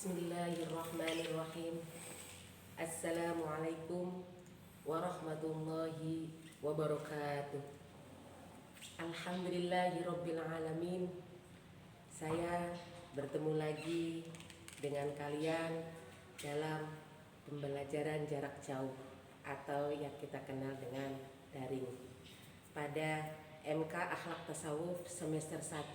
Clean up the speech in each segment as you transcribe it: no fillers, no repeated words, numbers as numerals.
Bismillahirrahmanirrahim. Assalamualaikum warahmatullahi wabarakatuh. Alhamdulillahirabbil alamin. Saya bertemu lagi dengan kalian dalam pembelajaran jarak jauh atau yang kita kenal dengan daring pada MK Akhlak Tasawuf semester 1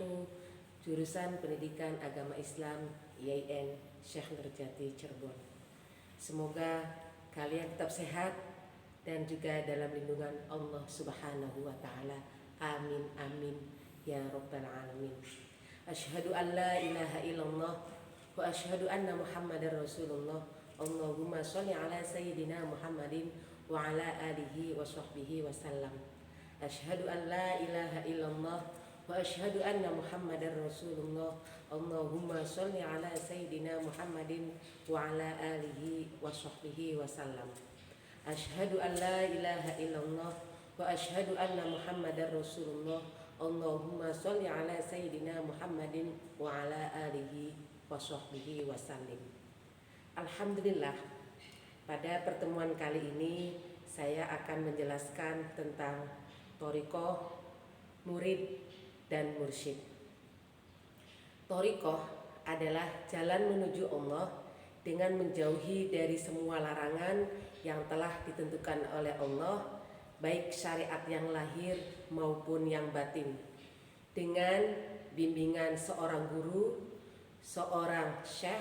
jurusan Pendidikan Agama Islam IAIN Syekh Nurjati Cirebon. Semoga kalian tetap sehat dan juga dalam lindungan Allah Subhanahu wa taala. Amin amin ya rabbal alamin. Asyhadu an la ilaha illallah wa asyhadu anna Muhammadar Rasulullah. Allahumma sholli ala sayyidina Muhammadin wa ala alihi wa sahbihi wasallam. Asyhadu an la ilaha illallah wa asyhadu anna Muhammadar Rasulullah. Allahumma sholli ala sayyidina Muhammadin wa ala alihi wa sahbihi wasallam. Asyhadu an la ilaha illallah wa asyhadu anna Muhammadar Rasulullah. Allahumma sholli ala sayyidina Muhammadin wa ala alihi wa sahbihi wasallim. Alhamdulillah, pada pertemuan kali ini saya akan menjelaskan tentang thariqah, murid dan mursyid. Thariqah adalah jalan menuju Allah dengan menjauhi dari semua larangan yang telah ditentukan oleh Allah, baik syariat yang lahir maupun yang batin, dengan bimbingan seorang guru, seorang syekh,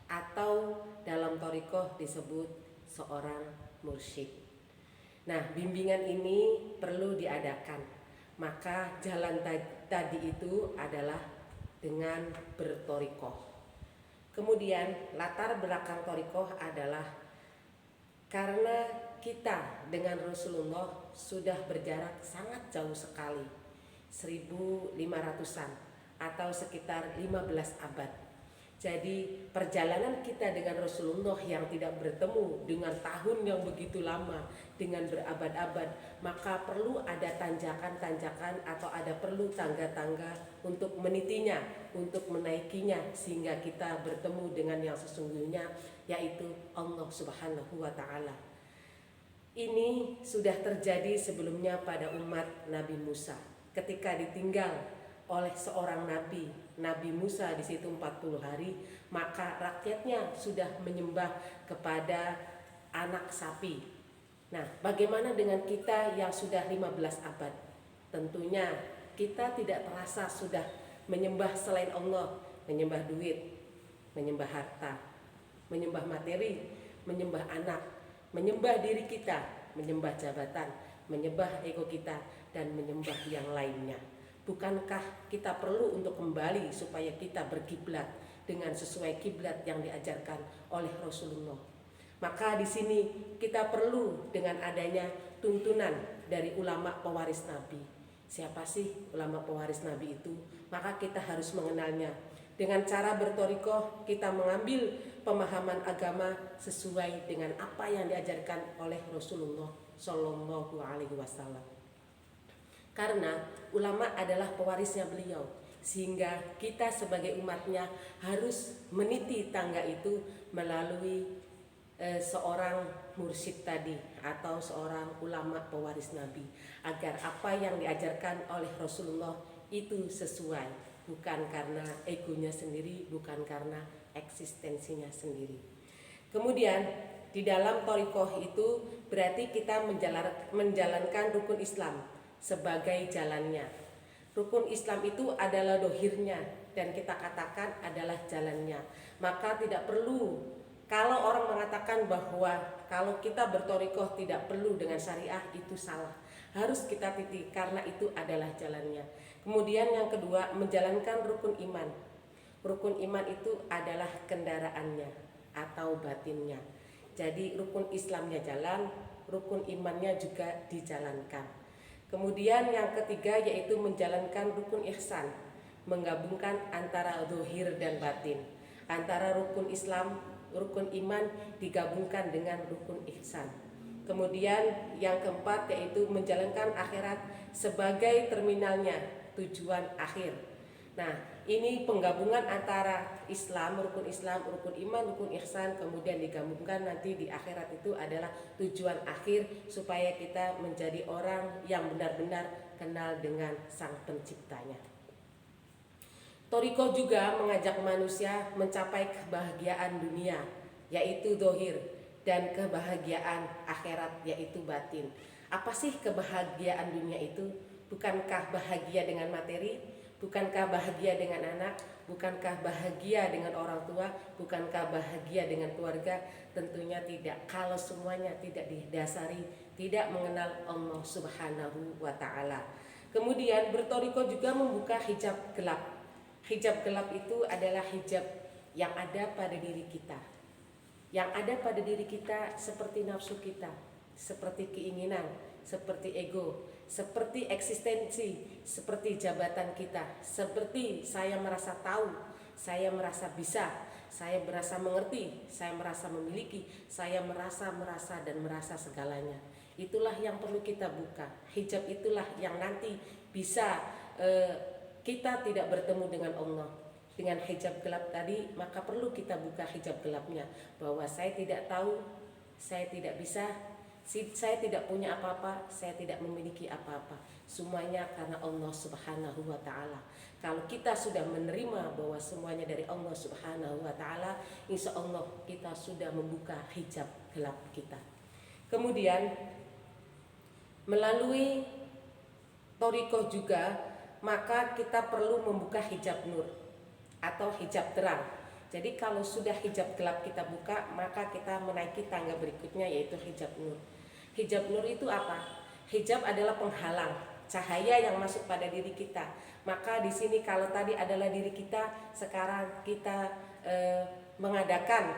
atau dalam thariqah disebut seorang mursyid. Nah, bimbingan ini perlu diadakan. Maka jalan tadi itu adalah dengan berthariqah. Kemudian latar belakang thariqah adalah karena kita dengan Rasulullah sudah berjarak sangat jauh sekali, 1500-an atau sekitar 15 abad. Jadi perjalanan kita dengan Rasulullah yang tidak bertemu dengan tahun yang begitu lama, dengan berabad-abad, maka perlu ada tanjakan-tanjakan atau ada perlu tangga-tangga untuk menitinya, untuk menaikinya, sehingga kita bertemu dengan yang sesungguhnya, yaitu Allah Subhanahu wa ta'ala. Ini sudah terjadi sebelumnya pada umat Nabi Musa ketika ditinggal oleh seorang nabi, Nabi Musa di situ 40 hari, maka rakyatnya sudah menyembah kepada anak sapi. Nah, bagaimana dengan kita yang sudah 15 abad? Tentunya kita tidak terasa sudah menyembah selain Allah, menyembah duit, menyembah harta, menyembah materi, menyembah anak, menyembah diri kita, menyembah jabatan, menyembah ego kita, dan menyembah yang lainnya. Bukankah kita perlu untuk kembali supaya kita berkiblat dengan sesuai kiblat yang diajarkan oleh Rasulullah? Maka di sini kita perlu dengan adanya tuntunan dari ulama pewaris Nabi. Siapa sih ulama pewaris Nabi itu? Maka kita harus mengenalnya. Dengan cara berthariqah kita mengambil pemahaman agama sesuai dengan apa yang diajarkan oleh Rasulullah Shallallahu Alaihi Wasallam. Karena ulama adalah pewarisnya beliau, sehingga kita sebagai umatnya harus meniti tangga itu melalui seorang mursyid tadi atau seorang ulama pewaris Nabi, agar apa yang diajarkan oleh Rasulullah itu sesuai, bukan karena egonya sendiri, bukan karena eksistensinya sendiri. Kemudian di dalam thariqah itu berarti kita menjalankan rukun Islam sebagai jalannya. Rukun Islam itu adalah dohirnya dan kita katakan adalah jalannya. Maka tidak perlu, kalau orang mengatakan bahwa kalau kita berthariqah tidak perlu dengan syariah, itu salah. Harus kita titik karena itu adalah jalannya. Kemudian yang kedua, menjalankan rukun iman. Rukun iman itu adalah kendaraannya atau batinnya. Jadi rukun Islamnya jalan, rukun imannya juga dijalankan. Kemudian yang ketiga yaitu menjalankan rukun ihsan, menggabungkan antara zahir dan batin, antara rukun Islam, rukun iman digabungkan dengan rukun ihsan. Kemudian yang keempat yaitu menjalankan akhirat sebagai terminalnya, tujuan akhir. Nah, ini penggabungan antara rukun Islam, rukun iman, rukun ihsan, kemudian digabungkan nanti di akhirat itu adalah tujuan akhir supaya kita menjadi orang yang benar-benar kenal dengan Sang Penciptanya. Thariqah juga mengajak manusia mencapai kebahagiaan dunia, yaitu zahir, dan kebahagiaan akhirat, yaitu batin. Apa sih kebahagiaan dunia itu? Bukankah bahagia dengan materi? Bukankah bahagia dengan anak? Bukankah bahagia dengan orang tua? Bukankah bahagia dengan keluarga? Tentunya tidak, kalau semuanya tidak didasari, tidak mengenal Allah Subhanahu wa Ta'ala. Kemudian berthariqah juga membuka hijab gelap. Hijab gelap itu adalah hijab yang ada pada diri kita. Yang ada pada diri kita seperti nafsu kita, seperti keinginan, seperti ego, seperti eksistensi, seperti jabatan kita, seperti saya merasa tahu, saya merasa bisa, saya merasa mengerti, saya merasa memiliki, saya merasa dan merasa segalanya. Itulah yang perlu kita buka. Hijab itulah yang nanti bisa kita tidak bertemu dengan Allah. Dengan hijab gelap tadi, maka perlu kita buka hijab gelapnya, bahwa saya tidak tahu, saya tidak bisa, saya tidak punya apa-apa, saya tidak memiliki apa-apa. Semuanya karena Allah Subhanahu wa Ta'ala. Kalau kita sudah menerima bahwa semuanya dari Allah Subhanahu wa Ta'ala, insya Allah kita sudah membuka hijab gelap kita. Kemudian melalui thariqah juga, maka kita perlu membuka hijab nur atau hijab terang. Jadi kalau sudah hijab gelap kita buka, maka kita menaiki tangga berikutnya, yaitu hijab nur. Hijab nur itu apa? Hijab adalah penghalang cahaya yang masuk pada diri kita. Maka di sini kalau tadi adalah diri kita, sekarang kita mengadakan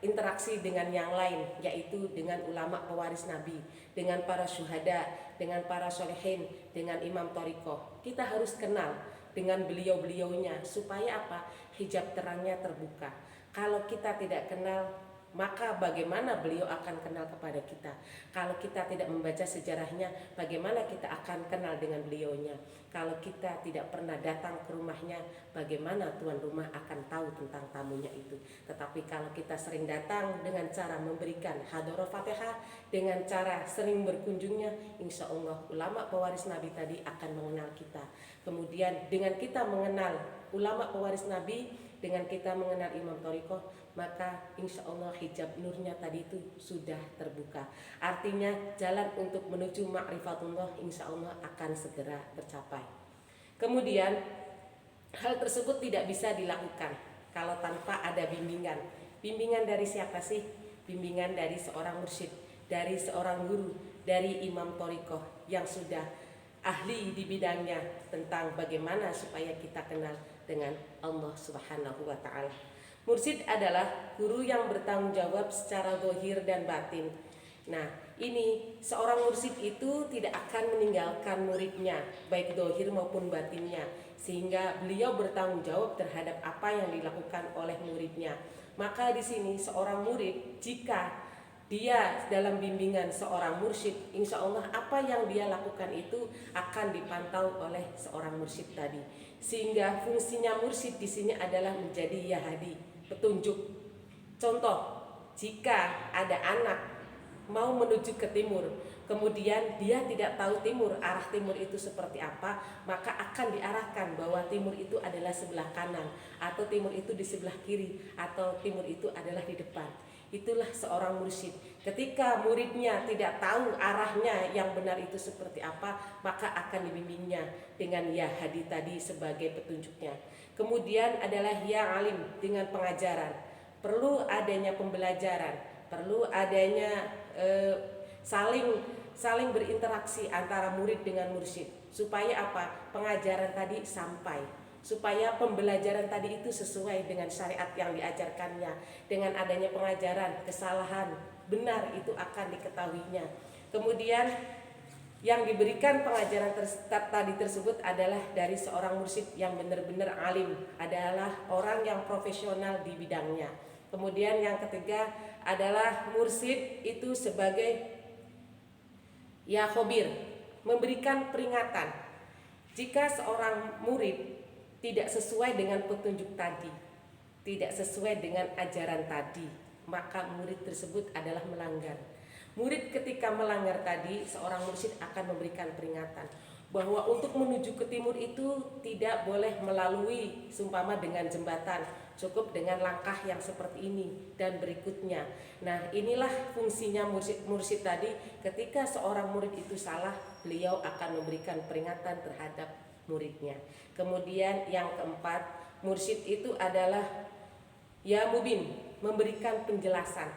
interaksi dengan yang lain, yaitu dengan ulama pewaris Nabi, dengan para syuhada, dengan para solehin, dengan imam thariqah. Kita harus kenal dengan beliau-beliaunya supaya apa? Hijab terangnya terbuka. Kalau kita tidak kenal, maka bagaimana beliau akan kenal kepada kita? Kalau kita tidak membaca sejarahnya, bagaimana kita akan kenal dengan beliaunya? Kalau kita tidak pernah datang ke rumahnya, bagaimana tuan rumah akan tahu tentang tamunya itu? Tetapi kalau kita sering datang dengan cara memberikan hadharah Fatihah, dengan cara sering berkunjungnya, insya Allah ulama pewaris Nabi tadi akan mengenal kita. Kemudian dengan kita mengenal ulama pewaris Nabi, dengan kita mengenal imam thariqah, maka insya Allah hijab nurnya tadi itu sudah terbuka. Artinya jalan untuk menuju ma'rifatullah insya Allah akan segera tercapai. Kemudian hal tersebut tidak bisa dilakukan kalau tanpa ada bimbingan. Bimbingan dari siapa sih? Bimbingan dari seorang mursyid, dari seorang guru, dari imam thariqah yang sudah ahli di bidangnya tentang bagaimana supaya kita kenal dengan Allah Subhanahu wa Ta'ala. Mursyid adalah guru yang bertanggung jawab secara zahir dan batin. Nah, ini seorang mursyid itu tidak akan meninggalkan muridnya, baik zahir maupun batinnya, sehingga beliau bertanggung jawab terhadap apa yang dilakukan oleh muridnya. Maka di sini seorang murid, jika dia dalam bimbingan seorang mursyid, insya Allah apa yang dia lakukan itu akan dipantau oleh seorang mursyid tadi. Sehingga fungsinya mursyid di sini adalah menjadi yahadi, petunjuk. Contoh, jika ada anak mau menuju ke timur, kemudian dia tidak tahu timur, arah timur itu seperti apa, maka akan diarahkan bahwa timur itu adalah sebelah kanan, atau timur itu di sebelah kiri, atau timur itu adalah di depan. Itulah seorang mursyid. Ketika muridnya tidak tahu arahnya yang benar itu seperti apa, maka akan dibimbingnya dengan ya hadi tadi sebagai petunjuknya. Kemudian adalah ya alim, dengan pengajaran. Perlu adanya pembelajaran, perlu adanya saling berinteraksi antara murid dengan mursyid, supaya apa? Pengajaran tadi sampai, supaya pembelajaran tadi itu sesuai dengan syariat yang diajarkannya. Dengan adanya pengajaran, kesalahan benar itu akan diketahuinya. Kemudian yang diberikan pengajaran tadi tersebut adalah dari seorang mursyid yang benar-benar alim, adalah orang yang profesional di bidangnya. Kemudian yang ketiga adalah mursyid itu sebagai khobir, memberikan peringatan. Jika seorang murid tidak sesuai dengan petunjuk tadi, tidak sesuai dengan ajaran tadi, maka murid tersebut adalah melanggar. Murid ketika melanggar tadi, seorang mursyid akan memberikan peringatan bahwa untuk menuju ke timur itu tidak boleh melalui seumpama dengan jembatan, cukup dengan langkah yang seperti ini dan berikutnya. Nah, inilah fungsinya mursyid tadi. Ketika seorang murid itu salah, beliau akan memberikan peringatan terhadap muridnya. Kemudian yang keempat, mursyid itu adalah ya mubin, memberikan penjelasan.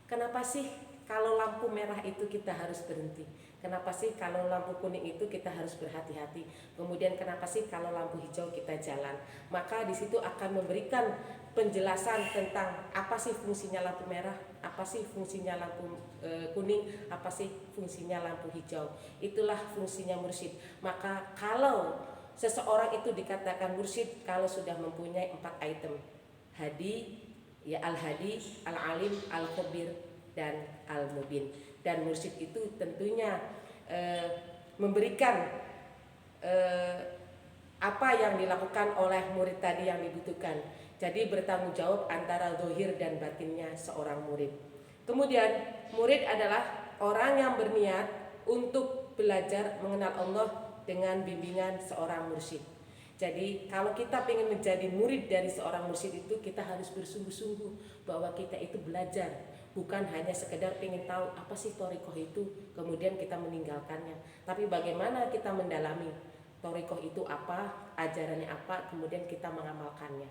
Kenapa sih kalau lampu merah itu kita harus berhenti? Kenapa sih kalau lampu kuning itu kita harus berhati-hati? Kemudian kenapa sih kalau lampu hijau kita jalan? Maka di situ akan memberikan penjelasan tentang apa sih fungsinya lampu merah, apa sih fungsinya lampu kuning, apa sih fungsinya lampu hijau. Itulah fungsinya mursyid. Maka kalau seseorang itu dikatakan mursyid kalau sudah mempunyai 4 item. Hadi, ya al-hadi, al-alim, al-khabir, dan al-mubin. Dan mursyid itu tentunya memberikan apa yang dilakukan oleh murid tadi yang dibutuhkan. Jadi bertanggung jawab antara zahir dan batinnya seorang murid. Kemudian murid adalah orang yang berniat untuk belajar mengenal Allah dengan bimbingan seorang mursyid. Jadi kalau kita ingin menjadi murid dari seorang mursyid itu, kita harus bersungguh-sungguh bahwa kita itu belajar, bukan hanya sekedar ingin tahu apa sih thariqah itu kemudian kita meninggalkannya, tapi bagaimana kita mendalami thariqah itu apa, ajarannya apa, kemudian kita mengamalkannya.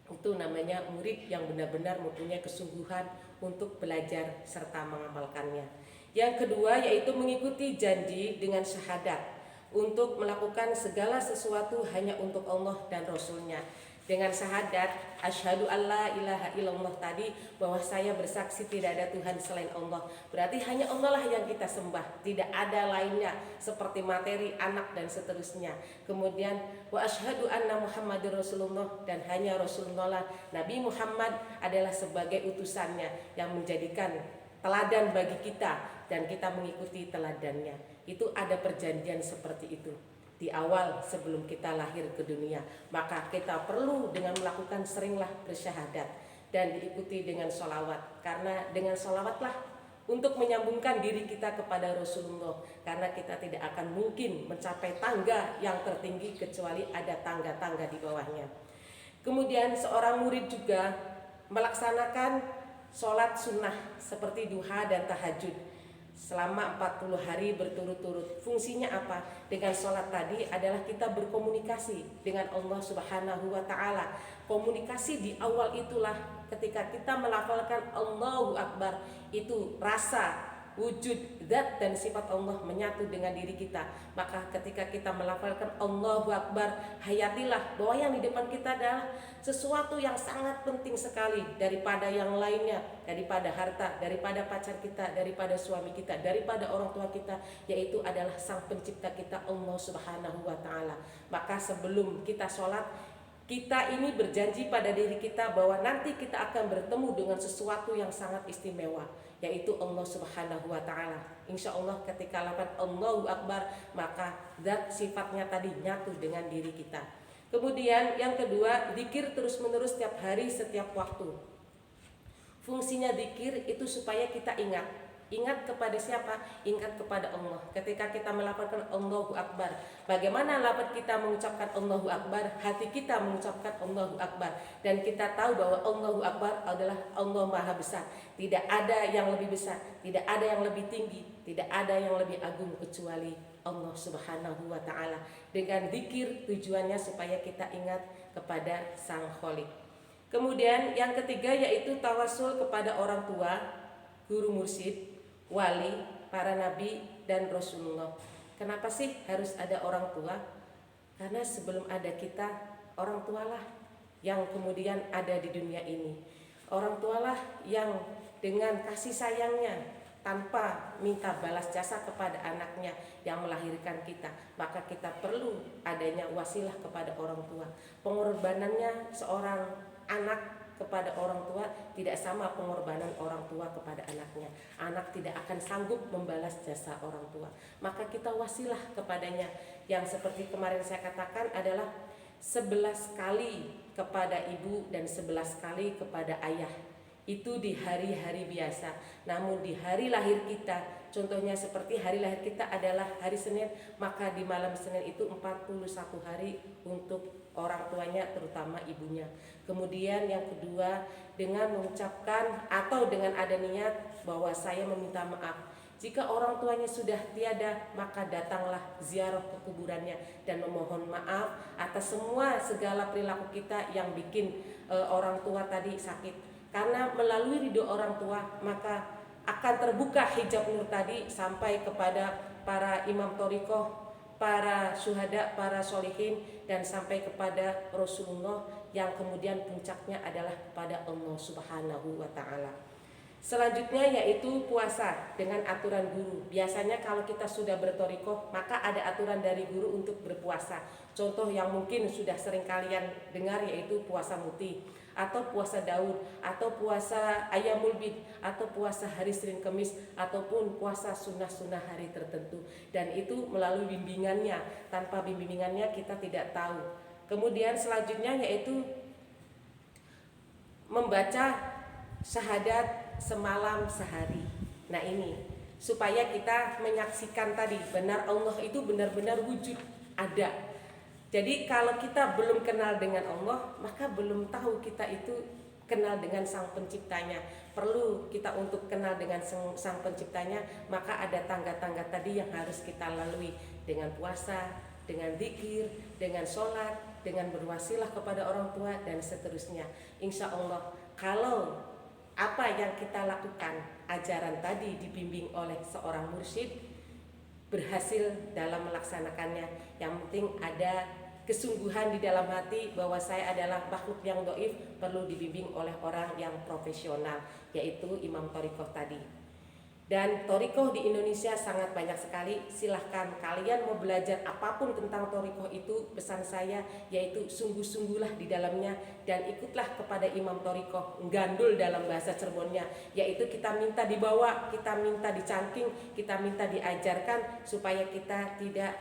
Itu namanya murid yang benar-benar mempunyai kesungguhan untuk belajar serta mengamalkannya. Yang kedua yaitu mengikuti janji dengan syahadat, untuk melakukan segala sesuatu hanya untuk Allah dan Rasulnya. Dengan syahadat asyhadu alla ilaha illallah tadi, bahwa saya bersaksi tidak ada Tuhan selain Allah, berarti hanya Allah lah yang kita sembah, tidak ada lainnya seperti materi, anak dan seterusnya. Kemudian wa asyhadu anna Muhammadur Rasulullah, dan hanya Rasulullah lah, Nabi Muhammad adalah sebagai utusannya yang menjadikan teladan bagi kita dan kita mengikuti teladannya. Itu ada perjanjian seperti itu di awal sebelum kita lahir ke dunia. Maka kita perlu dengan melakukan seringlah bersyahadat dan diikuti dengan sholawat, karena dengan sholawatlah untuk menyambungkan diri kita kepada Rasulullah, karena kita tidak akan mungkin mencapai tangga yang tertinggi kecuali ada tangga-tangga di bawahnya. Kemudian seorang murid juga melaksanakan sholat sunnah seperti duha dan tahajud selama 40 hari berturut-turut. Fungsinya apa? Dengan sholat tadi adalah kita berkomunikasi dengan Allah Subhanahu wa Ta'ala. Komunikasi di awal itulah ketika kita melafalkan Allahu Akbar, itu rasa wujud zat dan sifat Allah menyatu dengan diri kita. Maka ketika kita melafalkan Allahu Akbar, hayatilah bahwa yang di depan kita adalah sesuatu yang sangat penting sekali daripada yang lainnya, daripada harta, daripada pacar kita, daripada suami kita, daripada orang tua kita, yaitu adalah sang pencipta kita, Allah Subhanahu wa Ta'ala. Maka sebelum kita sholat, kita ini berjanji pada diri kita bahwa nanti kita akan bertemu dengan sesuatu yang sangat istimewa, yaitu Allah Subhanahu wa Ta'ala. Insya Allah ketika lafaz Allahu Akbar, maka zat sifatnya tadi nyatu dengan diri kita. Kemudian yang kedua, zikir terus menerus setiap hari, setiap waktu. Fungsinya zikir itu supaya kita ingat kepada siapa? Ingat kepada Allah. Ketika kita melafalkan Allahu Akbar, bagaimana lafaz kita mengucapkan Allahu Akbar? Hati kita mengucapkan Allahu Akbar, dan kita tahu bahwa Allahu Akbar adalah Allah Maha Besar. Tidak ada yang lebih besar, tidak ada yang lebih tinggi, tidak ada yang lebih agung kecuali Allah Subhanahu wa Ta'ala. Dengan zikir tujuannya supaya kita ingat kepada Sang Khalik. Kemudian yang ketiga yaitu tawasul kepada orang tua, guru mursyid, wali, para nabi dan Rasulullah. Kenapa sih harus ada orang tua? Karena sebelum ada kita, orang tualah yang kemudian ada di dunia ini. Orang tualah yang dengan kasih sayangnya, tanpa minta balas jasa kepada anaknya yang melahirkan kita, maka kita perlu adanya wasilah kepada orang tua. Pengorbanannya seorang anak kepada orang tua tidak sama pengorbanan orang tua kepada anaknya. Anak tidak akan sanggup membalas jasa orang tua, maka kita wasilah kepadanya. Yang seperti kemarin saya katakan adalah 11 kali kepada ibu dan 11 kali kepada ayah. Itu di hari-hari biasa. Namun di hari lahir kita, contohnya seperti hari lahir kita adalah hari Senin, maka di malam Senin itu 41 hari untuk orang tuanya, terutama ibunya. Kemudian yang kedua, dengan mengucapkan atau dengan ada niat bahwa saya meminta maaf. Jika orang tuanya sudah tiada, maka datanglah ziarah ke kuburannya dan memohon maaf atas semua segala perilaku kita yang bikin orang tua tadi sakit. Karena melalui ridho orang tua, maka akan terbuka hijab nur tadi sampai kepada para imam thariqah, para syuhada, para sholihin, dan sampai kepada Rasulullah yang kemudian puncaknya adalah pada Allah Subhanahu wa Ta'ala. Selanjutnya yaitu puasa dengan aturan guru. Biasanya kalau kita sudah berthariqah, maka ada aturan dari guru untuk berpuasa. Contoh yang mungkin sudah sering kalian dengar yaitu puasa muti, atau puasa Daud, atau puasa Ayyamul Bid, atau puasa hari Senin Kemis, ataupun puasa sunnah-sunnah hari tertentu. Dan itu melalui bimbingannya. Tanpa bimbingannya kita tidak tahu. Kemudian selanjutnya yaitu membaca syahadat semalam sehari. Nah ini supaya kita menyaksikan tadi benar Allah itu benar-benar wujud ada. Jadi kalau kita belum kenal dengan Allah, maka belum tahu kita itu kenal dengan Sang Penciptanya. Perlu kita untuk kenal dengan Sang Penciptanya, maka ada tangga-tangga tadi yang harus kita lalui dengan puasa, dengan zikir, dengan sholat, dengan berwasilah kepada orang tua, dan seterusnya. Insya Allah kalau apa yang kita lakukan, ajaran tadi dibimbing oleh seorang mursyid, berhasil dalam melaksanakannya. Yang penting ada kesungguhan di dalam hati bahwa saya adalah makhluk yang dhaif, perlu dibimbing oleh orang yang profesional, yaitu imam thariqah tadi. Dan thariqah di Indonesia sangat banyak sekali. Silahkan kalian mau belajar apapun tentang thariqah itu, pesan saya yaitu sungguh-sungguhlah di dalamnya dan ikutlah kepada imam thariqah. Gandul dalam bahasa Cirebonnya, yaitu kita minta dibawa, kita minta dicangking, kita minta diajarkan supaya kita tidak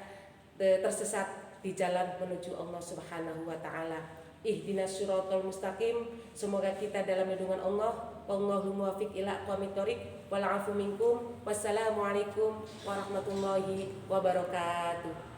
tersesat di jalan menuju Allah Subhanahu wa Ta'ala. Ihdinas siratal mustaqim. Semoga kita dalam lindungan Allah. Wallahu muwaffiq ila aqwamit thoriq. Wal 'afu minkum. Wassalamualaikum warahmatullahi wabarakatuh.